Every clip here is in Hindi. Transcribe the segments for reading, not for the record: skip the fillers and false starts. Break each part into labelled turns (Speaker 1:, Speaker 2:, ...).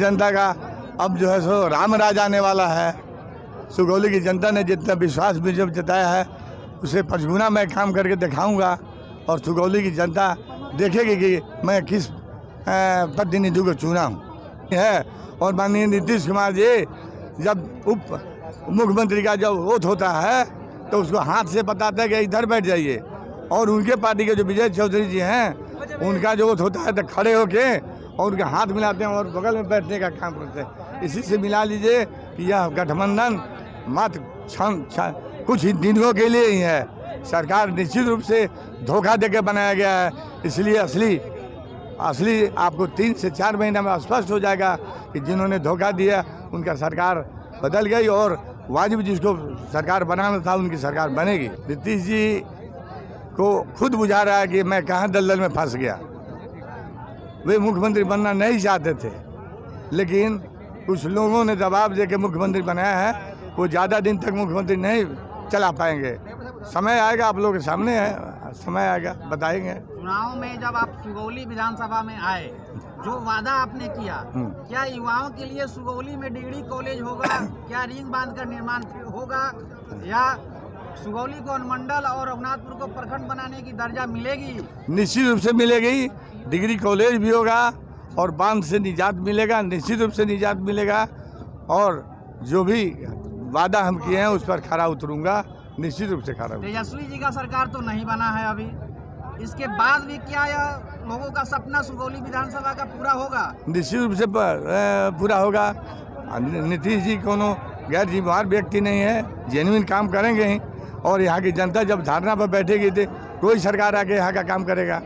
Speaker 1: जनता का अब जो है सो राम राज आने वाला है। सुगौली की जनता ने जितना विश्वास मुझे जताया है उसे पचगुना मैं काम करके दिखाऊंगा और सुगौली की जनता देखेगी कि मैं किस प्रतिनिधि को चुना हूँ है। और माननीय नीतीश कुमार जी जब उप मुख्यमंत्री का जब वोट होता है तो उसको हाथ से बताता है कि इधर बैठ जाइए, और उनके पार्टी के जो विजय चौधरी जी हैं उनका जो वोट होता है तो खड़े होके और उनके हाथ मिलाते हैं और बगल में बैठने का काम करते हैं। इसी से मिला लीजिए कि यह गठबंधन मात्र कुछ ही दिनों के लिए ही है। सरकार निश्चित रूप से धोखा देकर बनाया गया है, इसलिए असली आपको 3 से 4 महीना में स्पष्ट हो जाएगा कि जिन्होंने धोखा दिया उनका सरकार बदल गई और वाजिब जिसको सरकार बनाना था उनकी सरकार बनेगी। नीतीश जी को खुद बुझा रहा है कि मैं कहाँ दलदल में फंस गया। वे मुख्यमंत्री बनना नहीं चाहते थे, लेकिन कुछ लोगों ने दबाव दे के मुख्यमंत्री बनाया है। वो ज़्यादा दिन तक मुख्यमंत्री नहीं चला पाएंगे। समय आएगा, आप लोगों के सामने है, समय आएगा बताएंगे।
Speaker 2: चुनाव में जब आप सुगौली विधानसभा में आए, जो वादा आपने किया, क्या युवाओं के लिए सुगौली में डिग्री कॉलेज होगा, क्या रिंग बांध का निर्माण होगा, या सुगौली को अनुमंडल और रघुनाथपुर को प्रखंड बनाने की दर्जा मिलेगी?
Speaker 1: निश्चित रूप से मिलेगी। डिग्री कॉलेज भी होगा और बांध से निजात मिलेगा, निश्चित रूप से निजात मिलेगा। और जो भी वादा हम किए हैं उस पर खरा उतरूंगा, निश्चित रूप से खरा।
Speaker 2: तेजस्वी जी का सरकार तो नहीं बना है अभी, इसके बाद भी क्या यह लोगों का सपना सुगौली विधानसभा का पूरा होगा? निश्चित रूप से
Speaker 1: पूरा होगा। नीतीश जी कोनो गैर जिम्मेवार व्यक्ति नहीं है, जेन्युइन काम करेंगे ही। और यहाँ की जनता जब धारणा पर बैठेगी तो कोई सरकार आके यहाँ का काम करेगा।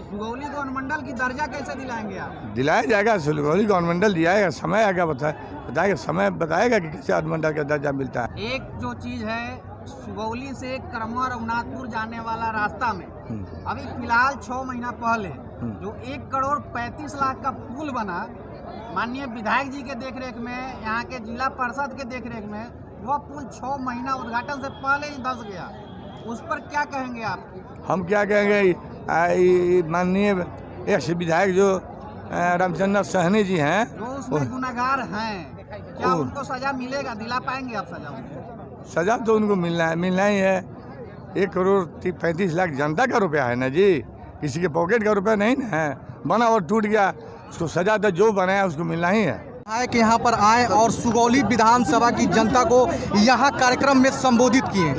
Speaker 2: सुगौली को अनुमंडल की दर्जा कैसे दिलाएंगे आप?
Speaker 1: दिलाया जाएगा, सुगौली को अनुमंडल दिया जाएगा। समय आएगा, बताएगा, समय बताएगा कि कैसे अनुमंडल का दर्जा मिलता है।
Speaker 2: एक जो चीज़ है, सुगौली से करमुआ रघुनाथपुर जाने वाला रास्ता में अभी फिलहाल 6 महीना पहले जो 1,35,00,000 का पुल बना, माननीय विधायक जी के देखरेख में, यहाँ के जिला परिषद के देखरेख में, वह पुल 6 महीना उद्घाटन से पहले ही धंस गया। उस पर क्या कहेंगे आप?
Speaker 1: हम क्या कहेंगे, माननीय एक्स विधायक जो रामचंद्र सहनी जी हैं,
Speaker 2: जो उसमें गुनाहगार हैं, क्या उनको सजा मिलेगा? दिला पाएंगे आप सजा?
Speaker 1: सजा तो उनको मिलना ही है। 1,35,00,000 जनता का रुपया है ना जी, किसी के पॉकेट का रुपया नहीं ना है। बना और टूट गया, उसको सजा तो जो बनाया उसको मिलना ही है।
Speaker 3: कि यहाँ पर आए और सुगौली विधानसभा की जनता को यहाँ कार्यक्रम में संबोधित किए,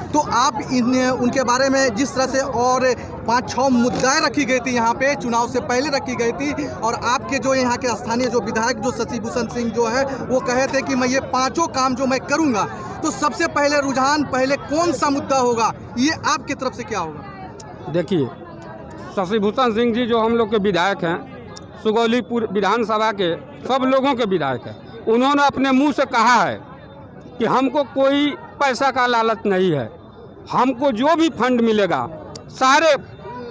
Speaker 3: तो आप उनके बारे में जिस तरह से और 5-6 मुद्दाएं रखी गई थी यहाँ पे, चुनाव से पहले रखी गई थी, और आपके जो यहाँ के स्थानीय जो विधायक जो शशि भूषण सिंह जो है वो कहे थे कि मैं ये 5 काम जो मैं करूँगा, तो सबसे पहले रुझान पहले कौन सा मुद्दा होगा, ये आपकी तरफ से क्या होगा?
Speaker 4: देखिए, शशि भूषण सिंह जी जो हम लोग के विधायक हैं, सुगौली विधानसभा के सब लोगों के विधायक हैं, उन्होंने अपने मुंह से कहा है कि हमको कोई पैसा का लालच नहीं है। हमको जो भी फंड मिलेगा, सारे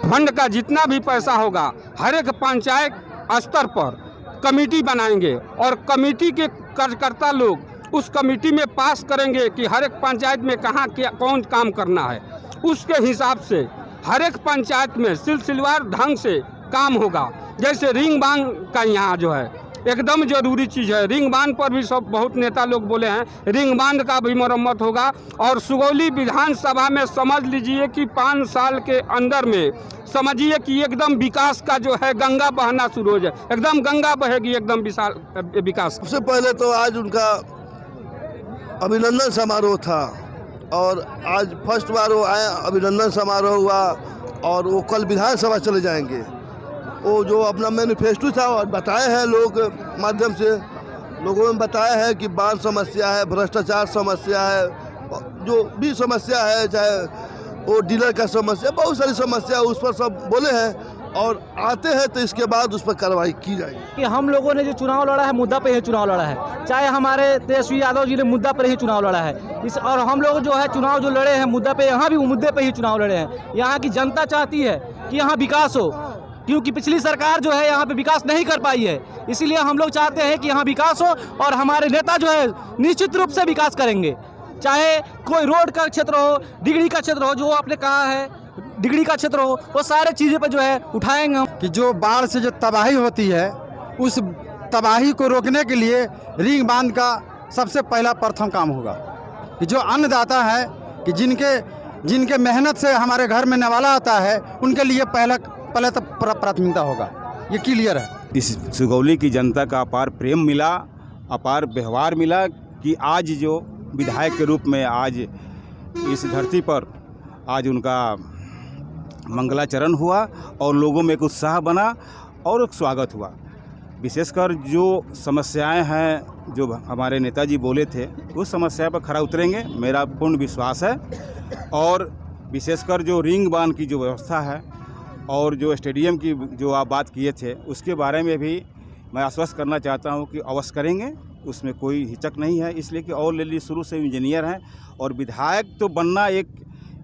Speaker 4: फंड का जितना भी पैसा होगा, हर एक पंचायत स्तर पर कमेटी बनाएंगे और कमेटी के कार्यकर्ता लोग उस कमेटी में पास करेंगे कि हर एक पंचायत में कहाँ क्या कौन काम करना है। उसके हिसाब से हर एक पंचायत में सिलसिलेवार ढंग से काम होगा। जैसे रिंग बांध का यहाँ जो है एकदम जरूरी चीज़ है। रिंग बांध पर भी सब बहुत नेता लोग बोले हैं, रिंग बांध का भी मरम्मत होगा। और सुगौली विधानसभा में समझ लीजिए कि 5 साल के अंदर में समझिए कि एकदम विकास का जो है गंगा बहना शुरू हो जाए, एकदम गंगा बहेगी, एकदम विकास।
Speaker 5: सबसे पहले तो आज उनका अभिनंदन समारोह था और आज फर्स्ट बार वो आए, अभिनंदन समारोह हुआ और वो कल विधानसभा चले जाएंगे। वो जो अपना मैनिफेस्टो था और बताए हैं लोग माध्यम से, लोगों ने बताया है कि बांध समस्या है, भ्रष्टाचार समस्या है, जो भी समस्या है, चाहे वो डीलर का समस्या, बहुत सारी समस्या उस पर सब बोले हैं और आते हैं तो इसके बाद उस पर कार्रवाई की जाएगी।
Speaker 3: कि हम लोगों ने जो चुनाव लड़ा है मुद्दा पे ही चुनाव लड़ा है, चाहे हमारे तेजस्वी यादव जी ने मुद्दा पर ही चुनाव लड़ा है और हम लोग जो है चुनाव जो लड़े हैं मुद्दा पे, यहाँ भी मुद्दे पे ही चुनाव लड़े हैं। यहाँ की जनता चाहती है कि यहाँ विकास हो, क्योंकि पिछली सरकार जो है यहाँ पे विकास नहीं कर पाई है, इसीलिए हम लोग चाहते हैं कि यहाँ विकास हो और हमारे नेता जो है निश्चित रूप से विकास करेंगे। चाहे कोई रोड का क्षेत्र हो, डिग्री का क्षेत्र हो, जो आपने कहा है डिग्री का क्षेत्र हो, वो सारे चीज़ें पर जो है उठाएंगे हम।
Speaker 6: कि जो बाढ़ से जो तबाही होती है उस तबाही को रोकने के लिए रिंग बांध का सबसे पहला प्रथम काम होगा कि जो अन्नदाता है कि जिनके मेहनत से हमारे घर में नवाला आता है उनके लिए पहले तो प्राथमिकता होगा। ये क्लियर है।
Speaker 7: इस सुगौली की जनता का अपार प्रेम मिला, अपार व्यवहार मिला कि आज जो विधायक के रूप में आज इस धरती पर आज उनका मंगलाचरण हुआ और लोगों में एक उत्साह बना और एक स्वागत हुआ। विशेषकर जो समस्याएं हैं जो हमारे नेताजी बोले थे उस समस्या पर खरा उतरेंगे, मेरा पूर्ण विश्वास है। और विशेषकर जो रिंग बांध की जो व्यवस्था है और जो स्टेडियम की जो आप बात किए थे उसके बारे में भी मैं आश्वस्त करना चाहता हूं कि अवश्य करेंगे, उसमें कोई हिचक नहीं है। इसलिए कि ऑलरेडी शुरू से इंजीनियर हैं और विधायक तो बनना एक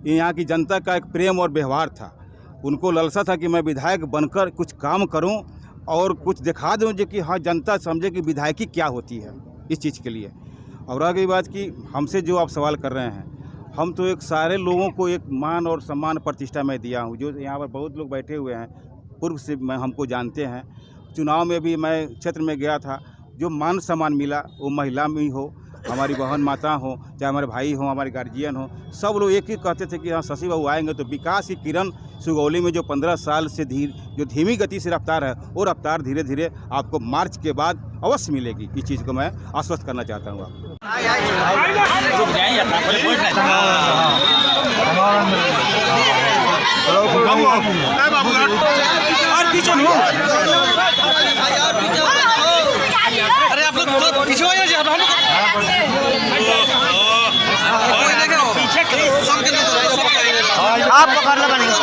Speaker 7: यहाँ की जनता का एक प्रेम और व्यवहार था। उनको लालसा था कि मैं विधायक बनकर कुछ काम करूं और कुछ दिखा दूं जो कि हाँ जनता समझे कि विधायकी क्या होती है इस चीज़ के लिए। और आगे बात कि हमसे जो आप सवाल कर रहे हैं, हम तो एक सारे लोगों को एक मान और सम्मान प्रतिष्ठा मैं दिया हूं। जो यहाँ पर बहुत लोग बैठे हुए हैं पूर्व से मैं हमको जानते हैं। चुनाव में भी मैं क्षेत्र में गया था, जो मान सम्मान मिला वो महिला में हो, हमारी बहन माता हो, चाहे हमारे भाई हो, हमारे गार्जियन हो, सब लोग एक ही कहते थे कि हाँ शशि बाबू आएंगे तो विकास की किरण सुगौली में जो 15 साल से जो धीमी गति से रफ्तार है वो रफ्तार धीरे धीरे आपको मार्च के बाद अवश्य मिलेगी। इस चीज़ को मैं आश्वस्त करना चाहता हूँ आपको।
Speaker 8: अरे आप लोग पीछे हो जाइए, आप पकड़ लो बनेगा।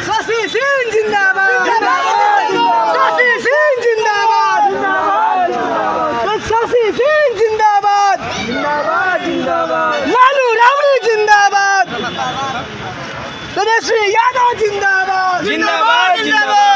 Speaker 9: शशि सिंह जिंदाबाद, शशि सिंह जिंदाबाद, शशि सिंह जिंदाबाद, लालू रावड़ी जिंदाबाद, तेजस्वी यादव जिंदाबाद, जिंदाबाद जिंदाबाद।